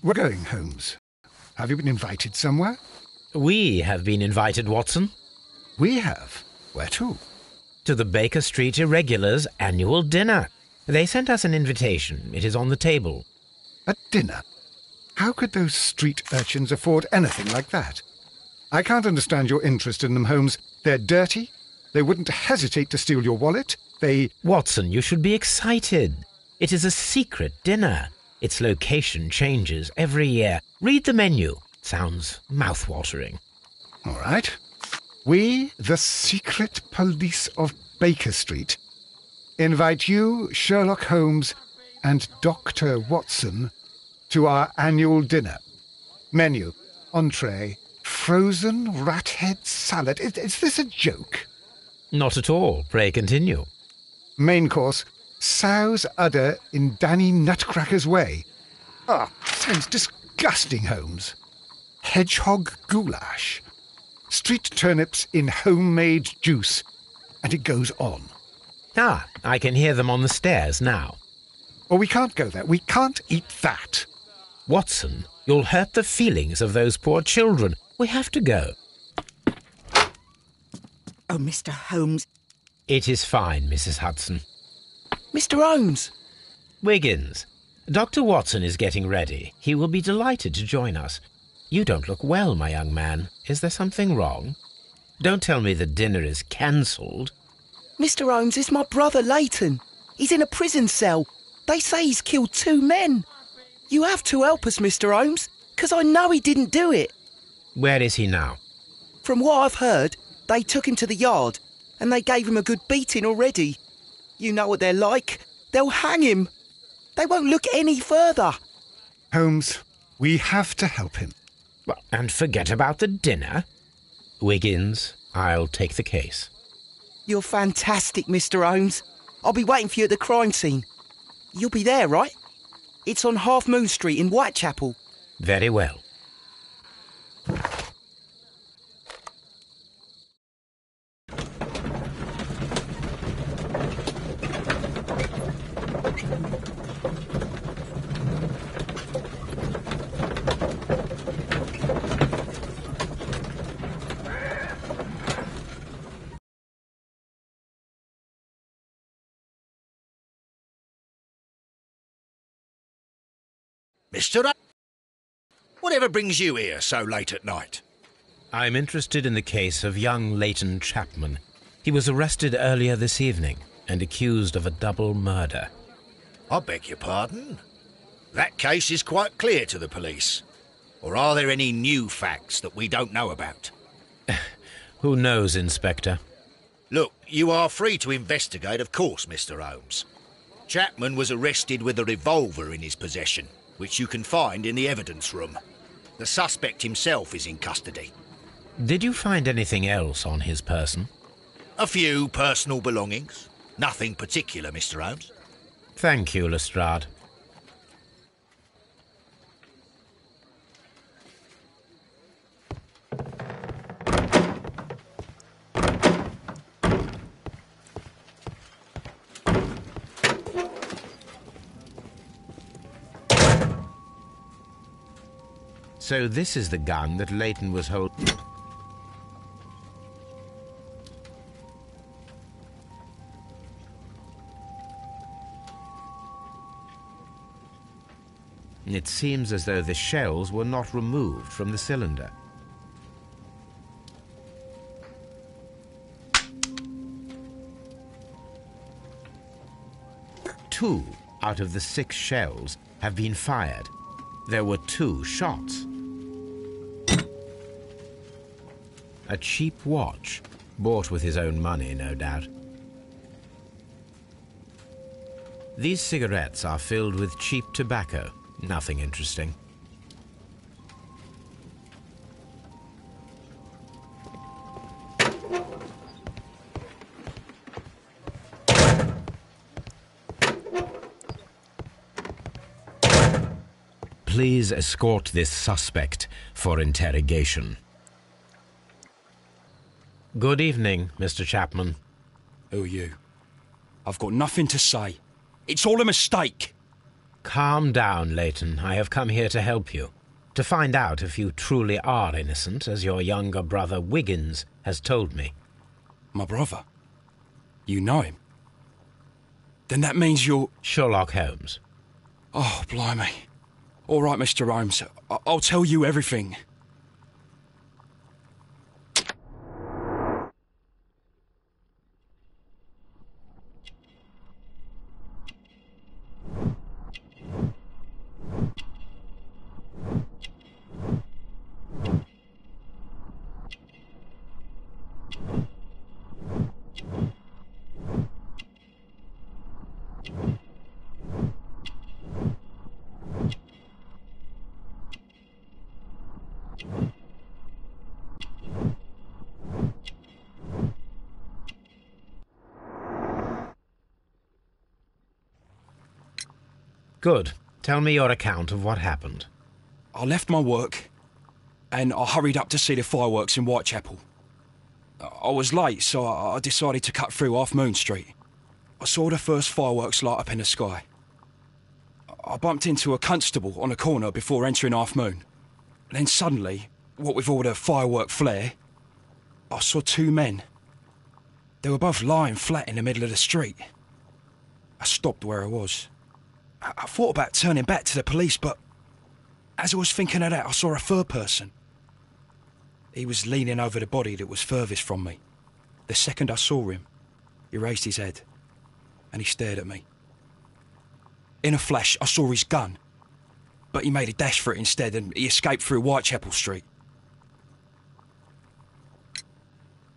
We're going, Holmes. Have you been invited somewhere? We have been invited, Watson. We have? Where to? To the Baker Street Irregulars' annual dinner. They sent us an invitation. It is on the table. A dinner? How could those street urchins afford anything like that? I can't understand your interest in them, Holmes. They're dirty. They wouldn't hesitate to steal your wallet. Watson, you should be excited. It is a secret dinner. Its location changes every year. Read the menu. Sounds mouth-watering. All right. We, the secret police of Baker Street, invite you, Sherlock Holmes, and Dr. Watson to our annual dinner. Menu, entree, frozen rat head salad. Is this a joke? Not at all. Pray continue. Main course, sow's udder in Danny Nutcracker's way. Sounds disgusting, Holmes. Hedgehog goulash. Street turnips in homemade juice. And it goes on. I can hear them on the stairs now. Oh, we can't go there. We can't eat that. Watson, you'll hurt the feelings of those poor children. We have to go. Oh, Mr. Holmes. It is fine, Mrs. Hudson. Mr. Holmes! Wiggins, Dr. Watson is getting ready. He will be delighted to join us. You don't look well, my young man. Is there something wrong? Don't tell me the dinner is cancelled. Mr. Holmes, it's my brother Leighton. He's in a prison cell. They say he's killed 2 men. You have to help us, Mr. Holmes, 'cause I know he didn't do it. Where is he now? From what I've heard, they took him to the yard and they gave him a good beating already. You know what they're like. They'll hang him. They won't look any further. Holmes, we have to help him. Well, and forget about the dinner. Wiggins, I'll take the case. You're fantastic, Mr. Holmes. I'll be waiting for you at the crime scene. You'll be there, right? It's on Half Moon Street in Whitechapel. Very well. Mr. Whatever brings you here so late at night? I'm interested in the case of young Leighton Chapman. He was arrested earlier this evening and accused of a double murder. I beg your pardon? That case is quite clear to the police. Or are there any new facts that we don't know about? Who knows, Inspector? Look, you are free to investigate, of course, Mr. Holmes. Chapman was arrested with a revolver in his possession, which you can find in the evidence room. The suspect himself is in custody. Did you find anything else on his person? A few personal belongings. Nothing particular, Mr. Holmes. Thank you, Lestrade. So this is the gun that Leighton was holding. It seems as though the shells were not removed from the cylinder. Two out of the 6 shells have been fired. There were 2 shots. A cheap watch, bought with his own money, no doubt. These cigarettes are filled with cheap tobacco. Nothing interesting. Please escort this suspect for interrogation. Good evening, Mr. Chapman. Who are you? I've got nothing to say. It's all a mistake. Calm down, Leighton. I have come here to help you. To find out if you truly are innocent, as your younger brother Wiggins has told me. My brother? You know him? Then that means you're... Sherlock Holmes. Oh, blimey. All right, Mr. Holmes. I'll tell you everything. Good. Tell me your account of what happened. I left my work and I hurried up to see the fireworks in Whitechapel. I was late, so I decided to cut through Half Moon Street. I saw the first fireworks light up in the sky. I bumped into a constable on a corner before entering Half Moon. Then suddenly, what with all the firework flare, I saw two men. They were both lying flat in the middle of the street. I stopped where I was. I thought about turning back to the police, but as I was thinking of that, I saw a third person. He was leaning over the body that was furthest from me. The second I saw him, he raised his head and he stared at me. In a flash, I saw his gun, but he made a dash for it instead and he escaped through Whitechapel Street.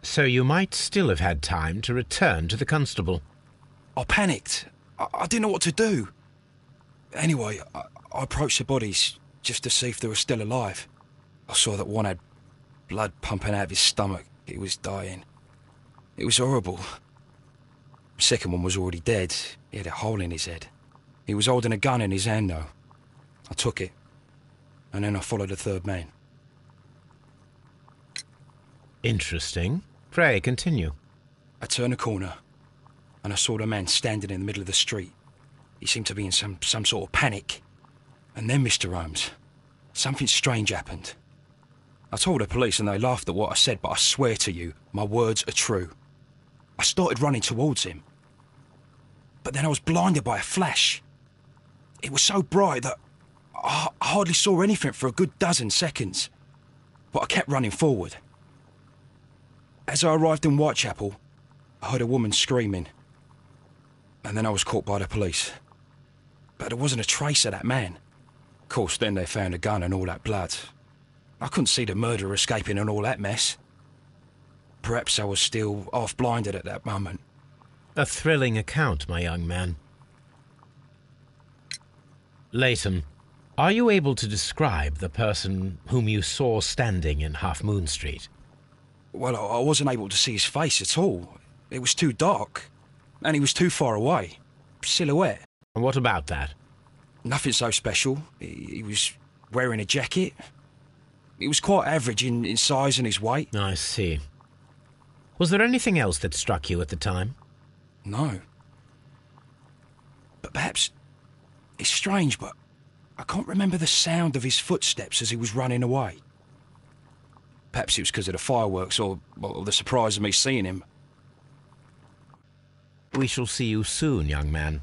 So you might still have had time to return to the constable. I panicked. I didn't know what to do. Anyway, I approached the bodies just to see if they were still alive. I saw that one had blood pumping out of his stomach. He was dying. It was horrible. The second one was already dead. He had a hole in his head. He was holding a gun in his hand, though. I took it, and then I followed the third man. Interesting. Pray, continue. I turned a corner, and I saw the man standing in the middle of the street. He seemed to be in some sort of panic. And then, Mr. Holmes, something strange happened. I told the police and they laughed at what I said, but I swear to you, my words are true. I started running towards him. But then I was blinded by a flash. It was so bright that I hardly saw anything for a good dozen seconds. But I kept running forward. As I arrived in Whitechapel, I heard a woman screaming. And then I was caught by the police. But there wasn't a trace of that man. Of course, then they found a gun and all that blood. I couldn't see the murderer escaping and all that mess. Perhaps I was still half-blinded at that moment. A thrilling account, my young man. Leighton, are you able to describe the person whom you saw standing in Half Moon Street? Well, I wasn't able to see his face at all. It was too dark. And he was too far away. Silhouette. And what about that? Nothing so special. He was wearing a jacket. He was quite average in size and his weight. I see. Was there anything else that struck you at the time? No. But perhaps... It's strange, but I can't remember the sound of his footsteps as he was running away. Perhaps it was because of the fireworks or the surprise of me seeing him. We shall see you soon, young man.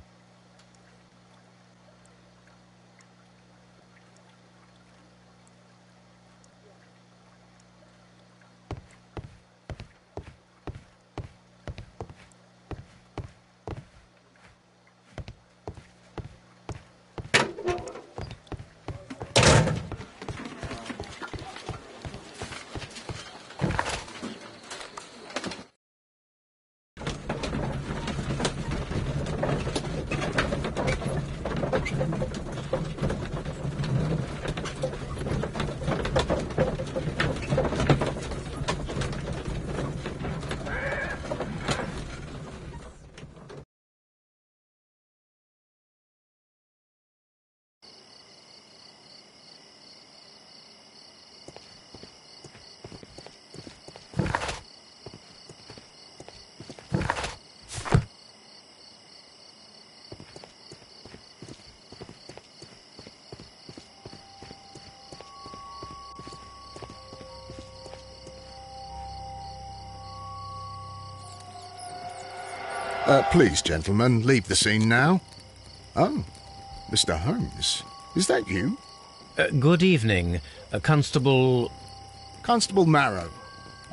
Please, gentlemen, leave the scene now. Oh, Mr. Holmes, is that you? Good evening, Constable... Constable Marrow.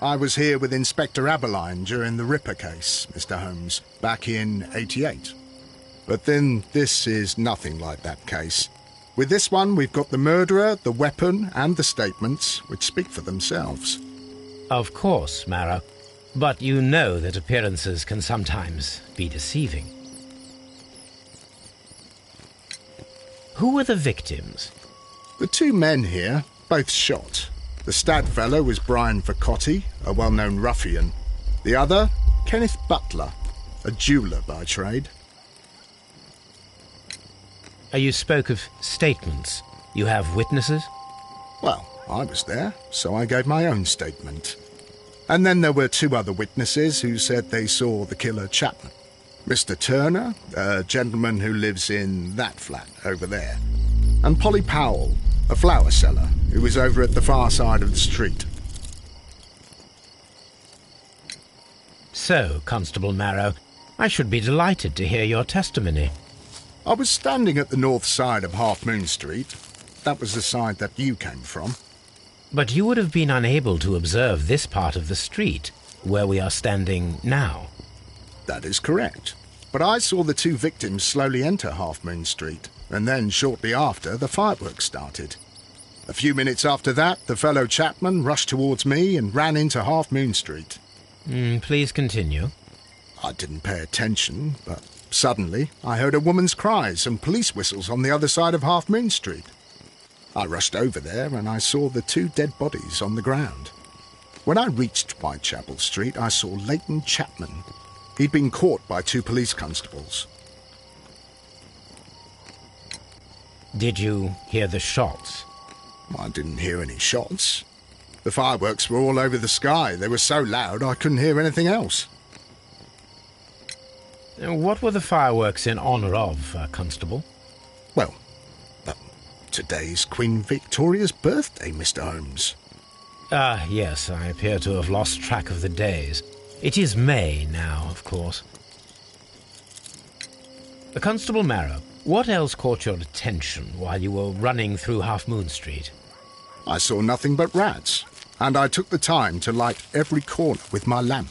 I was here with Inspector Aberline during the Ripper case, Mr. Holmes, back in '88. But then this is nothing like that case. With this one, we've got the murderer, the weapon, and the statements, which speak for themselves. Of course, Marrow. But you know that appearances can sometimes be deceiving. Who were the victims? The two men here, both shot. The stab fellow was Brian Vercotti, a well-known ruffian. The other, Kenneth Butler, a jeweller by trade. You spoke of statements. You have witnesses? Well, I was there, so I gave my own statement. And then there were two other witnesses who said they saw the killer Chapman. Mr. Turner, a gentleman who lives in that flat over there. And Polly Powell, a flower seller, who was over at the far side of the street. So, Constable Marrow, I should be delighted to hear your testimony. I was standing at the north side of Half Moon Street. That was the side that you came from. But you would have been unable to observe this part of the street, where we are standing now. That is correct. But I saw the two victims slowly enter Half Moon Street, and then shortly after, the fireworks started. A few minutes after that, the fellow Chapman rushed towards me and ran into Half Moon Street. Please continue. I didn't pay attention, but suddenly I heard a woman's cries and police whistles on the other side of Half Moon Street. I rushed over there and I saw the two dead bodies on the ground. When I reached Whitechapel Street, I saw Leighton Chapman. He'd been caught by two police constables. Did you hear the shots? I didn't hear any shots. The fireworks were all over the sky. They were so loud I couldn't hear anything else. What were the fireworks in honour of, Constable? Well, today's Queen Victoria's birthday, Mr. Holmes. Ah, yes, I appear to have lost track of the days. It is May now, of course. Constable Marrow, what else caught your attention while you were running through Half Moon Street? I saw nothing but rats, and I took the time to light every corner with my lamp.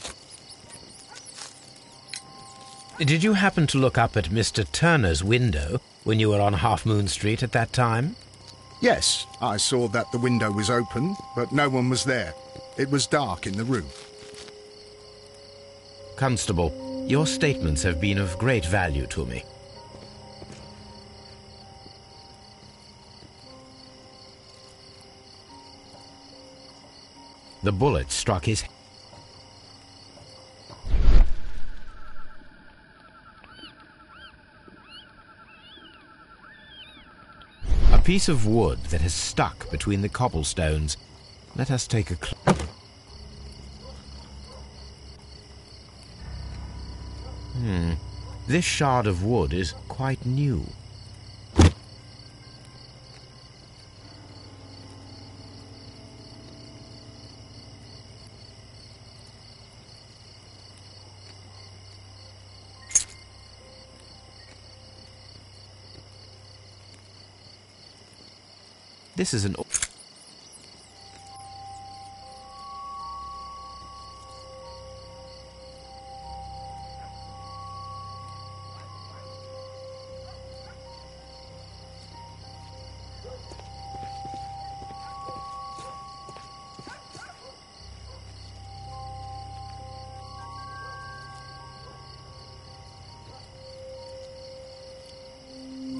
Did you happen to look up at Mr. Turner's window when you were on Half Moon Street at that time? Yes, I saw that the window was open, but no one was there. It was dark in the room. Constable, your statements have been of great value to me. The bullet struck his head. A piece of wood that has stuck between the cobblestones. Let us take a This shard of wood is quite new. This is an...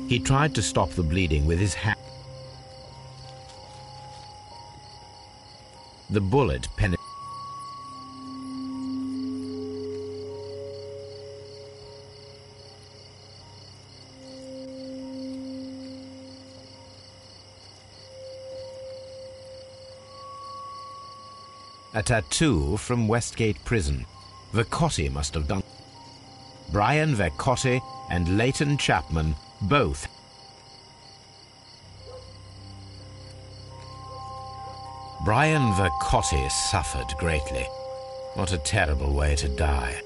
He tried to stop the bleeding with his hand. The bullet penetrated. A tattoo from Westgate Prison. Vercotti must have done. Brian Vercotti and Leighton Chapman both. Brian Vercotti suffered greatly. What a terrible way to die.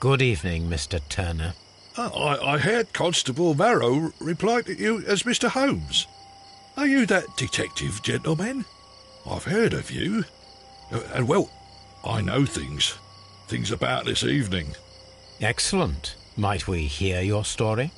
Good evening, Mr. Turner. I heard Constable Marrow reply to you as Mr. Holmes. Are you that detective gentleman? I've heard of you. And, well, I know things about this evening. Excellent. Might we hear your story?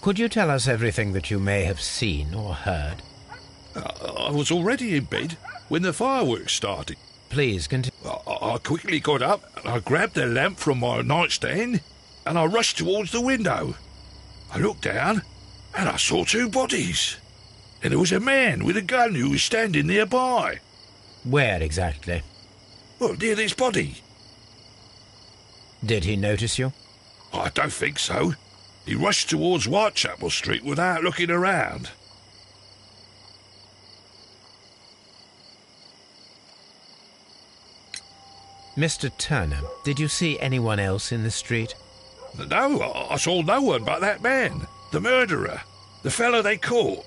Could you tell us everything that you may have seen or heard? I was already in bed when the fireworks started. Please continue. I quickly got up and I grabbed the lamp from my nightstand and I rushed towards the window. I looked down and I saw two bodies. And there was a man with a gun who was standing nearby. Where exactly? Well, near this body. Did he notice you? I don't think so. He rushed towards Whitechapel Street without looking around. Mr. Turner, did you see anyone else in the street? No, I saw no one but that man, the murderer, the fellow they caught.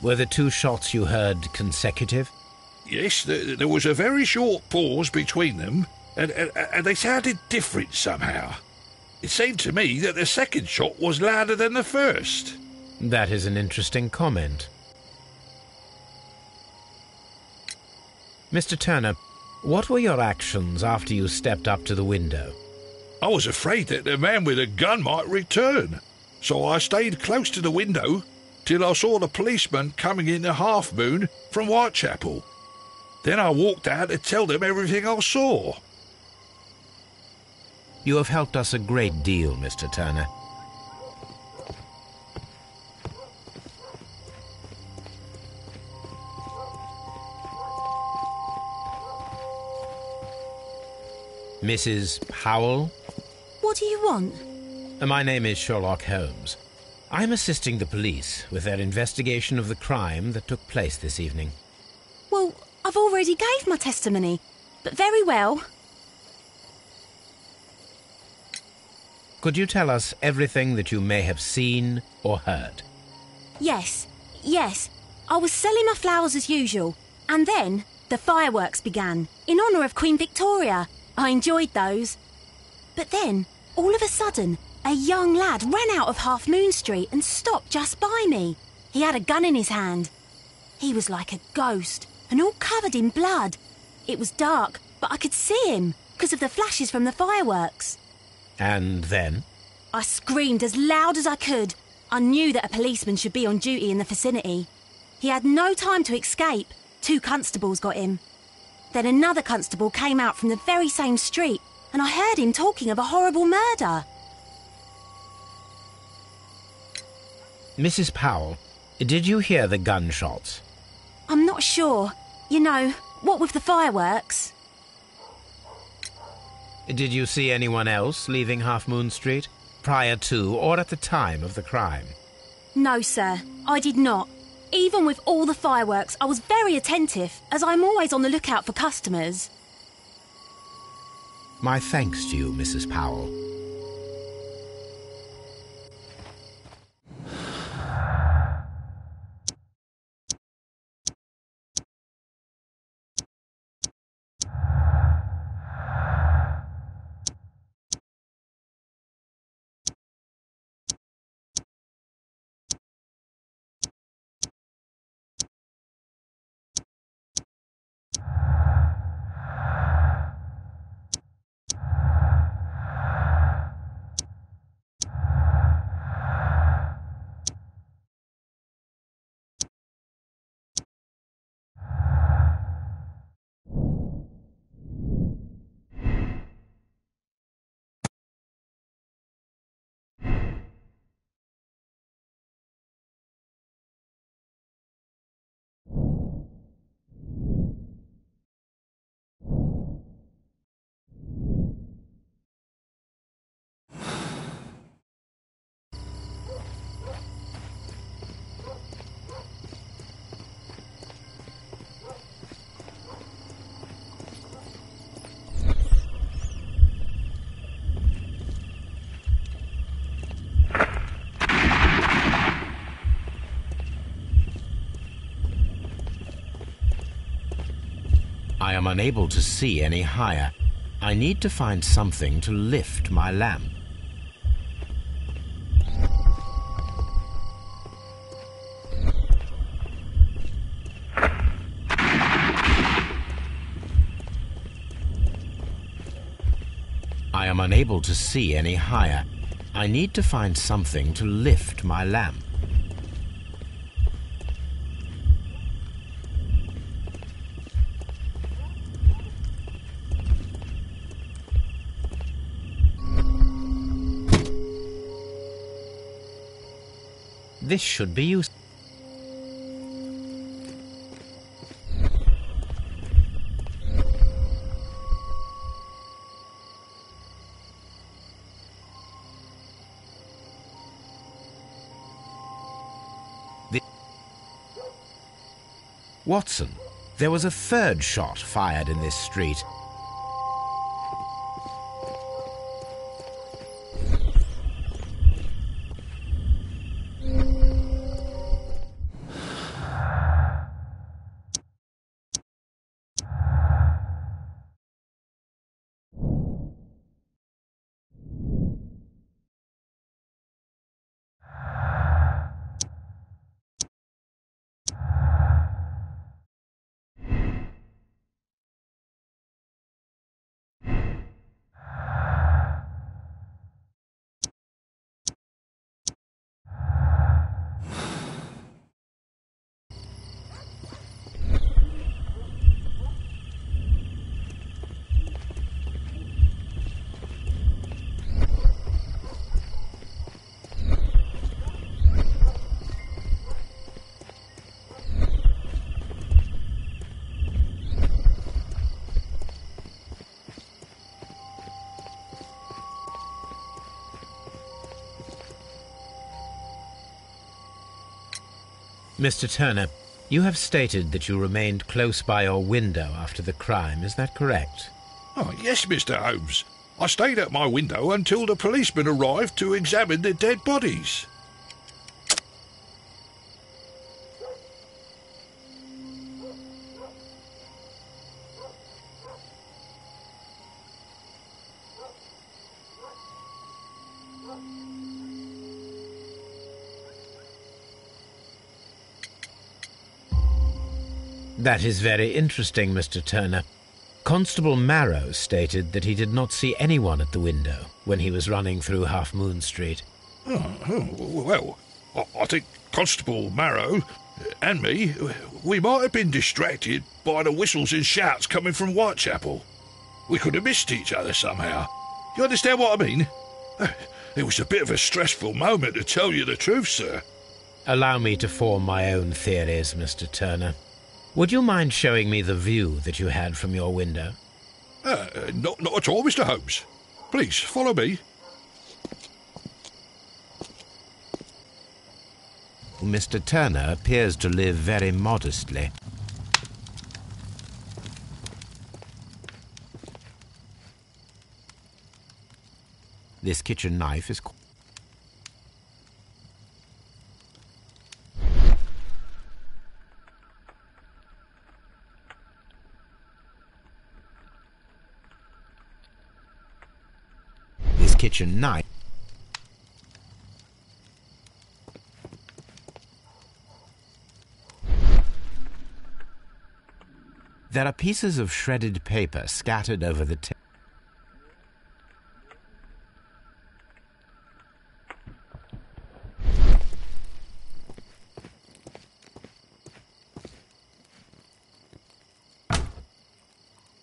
Were the two shots you heard consecutive? Yes, there was a very short pause between them, and they sounded different somehow. It seemed to me that the second shot was louder than the first. That is an interesting comment. Mr. Turner, what were your actions after you stepped up to the window? I was afraid that the man with a gun might return, so I stayed close to the window till I saw the policeman coming in the Half Moon from Whitechapel. Then I walked out to tell them everything I saw. You have helped us a great deal, Mr. Turner. Mrs. Powell? What do you want? My name is Sherlock Holmes. I'm assisting the police with their investigation of the crime that took place this evening. Well, I've already gave my testimony, but very well. Could you tell us everything that you may have seen or heard? Yes. I was selling my flowers as usual, and then the fireworks began, in honour of Queen Victoria. I enjoyed those. But then, all of a sudden, a young lad ran out of Half Moon Street and stopped just by me. He had a gun in his hand. He was like a ghost, and all covered in blood. It was dark, but I could see him, because of the flashes from the fireworks. And then? I screamed as loud as I could. I knew that a policeman should be on duty in the vicinity. He had no time to escape. 2 constables got him. Then another constable came out from the very same street, and I heard him talking of a horrible murder. Mrs. Powell, did you hear the gunshots? I'm not sure. You know, what with the fireworks? Did you see anyone else leaving Half Moon Street, prior to or at the time of the crime? No, sir, I did not. Even with all the fireworks, I was very attentive, as I'm always on the lookout for customers. My thanks to you, Mrs. Powell. I am unable to see any higher. I need to find something to lift my lamp. I am unable to see any higher. I need to find something to lift my lamp. This should be useful. Watson, there was a third shot fired in this street. Mr. Turner, you have stated that you remained close by your window after the crime. Is that correct? Oh, yes, Mr. Holmes. I stayed at my window until the policeman arrived to examine the dead bodies. That is very interesting, Mr. Turner. Constable Marrow stated that he did not see anyone at the window when he was running through Half Moon Street. Well, I think Constable Marrow and me, we might have been distracted by the whistles and shouts coming from Whitechapel. We could have missed each other somehow. You understand what I mean? It was a bit of a stressful moment, to tell you the truth, sir. Allow me to form my own theories, Mr. Turner. Would you mind showing me the view that you had from your window? Not at all, Mr. Holmes. Please, follow me. Mr. Turner appears to live very modestly. This kitchen knife is... This kitchen knife... There are pieces of shredded paper scattered over the table.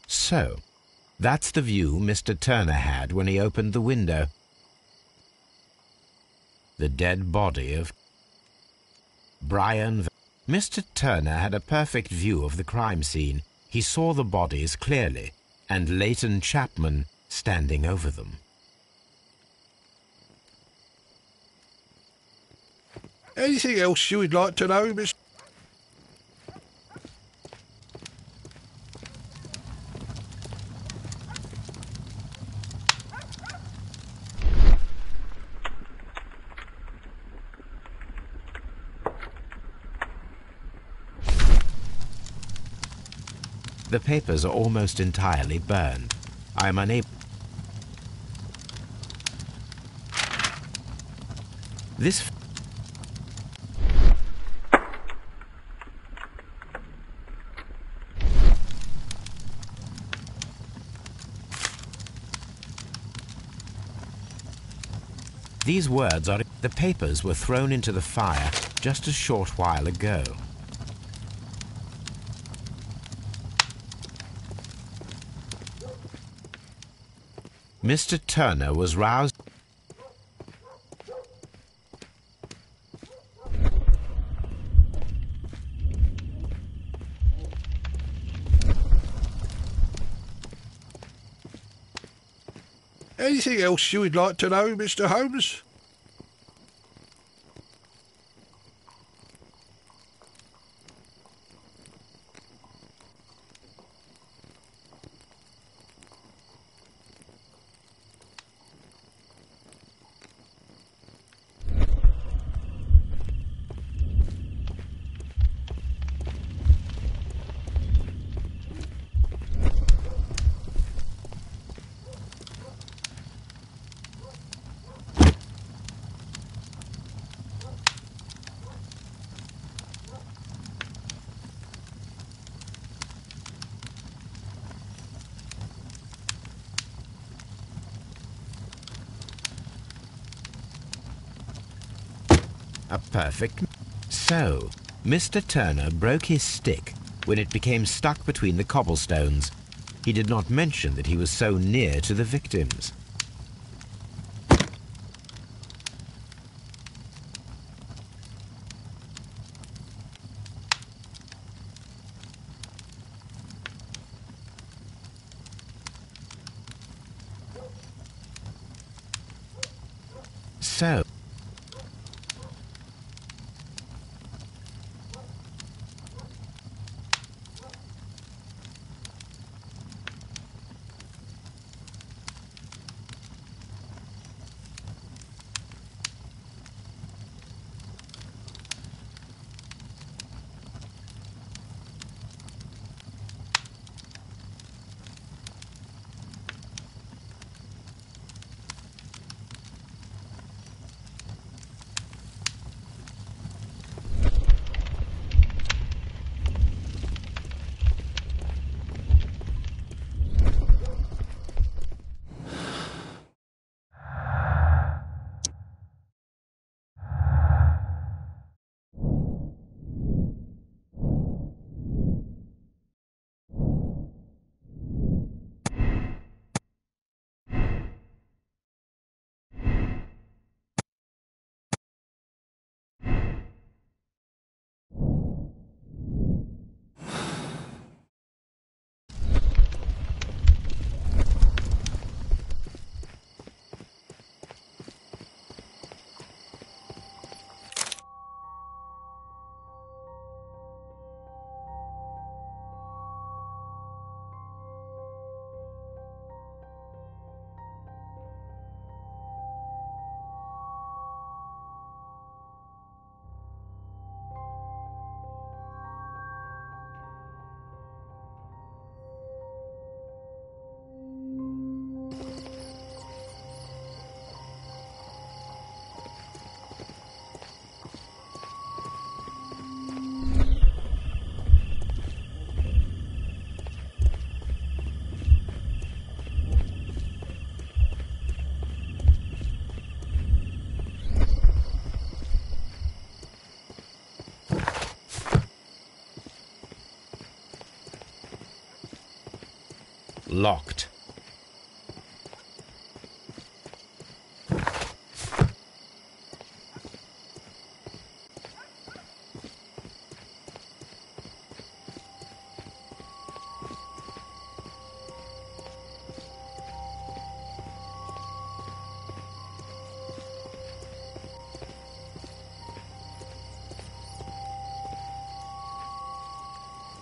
So, that's the view Mr. Turner had when he opened the window. The dead body of Brian... Mr. Turner had a perfect view of the crime scene. He saw the bodies clearly, and Leighton Chapman standing over them. Anything else you would like to know, Miss... The papers are almost entirely burned. I am unable... This... These words are... The papers were thrown into the fire just a short while ago. Mr. Turner was roused... Anything else you would like to know, Mr. Holmes? A perfect... So, Mr. Turner broke his stick when it became stuck between the cobblestones. He did not mention that he was so near to the victims. So... Locked.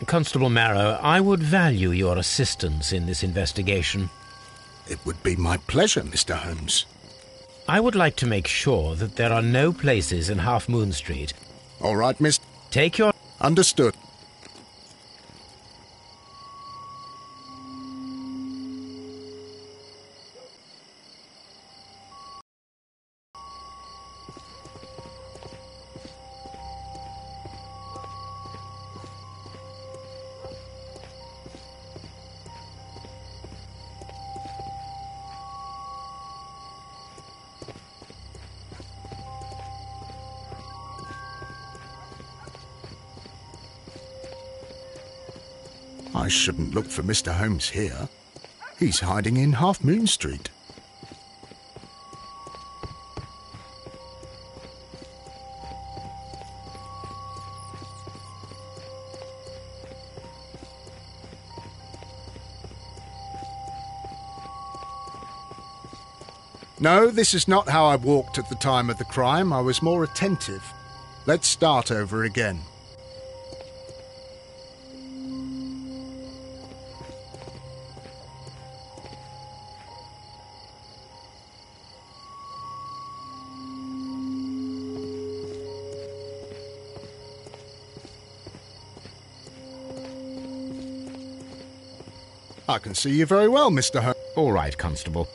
Constable Marrow, I would value your assistance in this investigation. It would be my pleasure, Mr. Holmes. I would like to make sure that there are no places in Half Moon Street. All right, miss. Take your... Understood. I shouldn't look for Mr. Holmes here. He's hiding in Half Moon Street. No, this is not how I walked at the time of the crime. I was more attentive. Let's start over again. I can see you very well, Mr. Holmes. All right, Constable.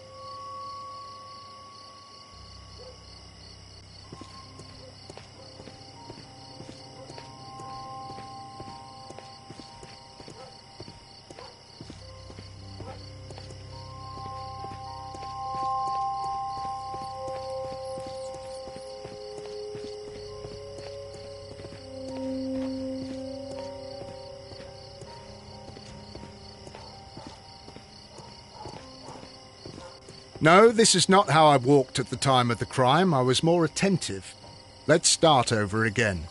No, this is not how I walked at the time of the crime. I was more attentive. Let's start over again.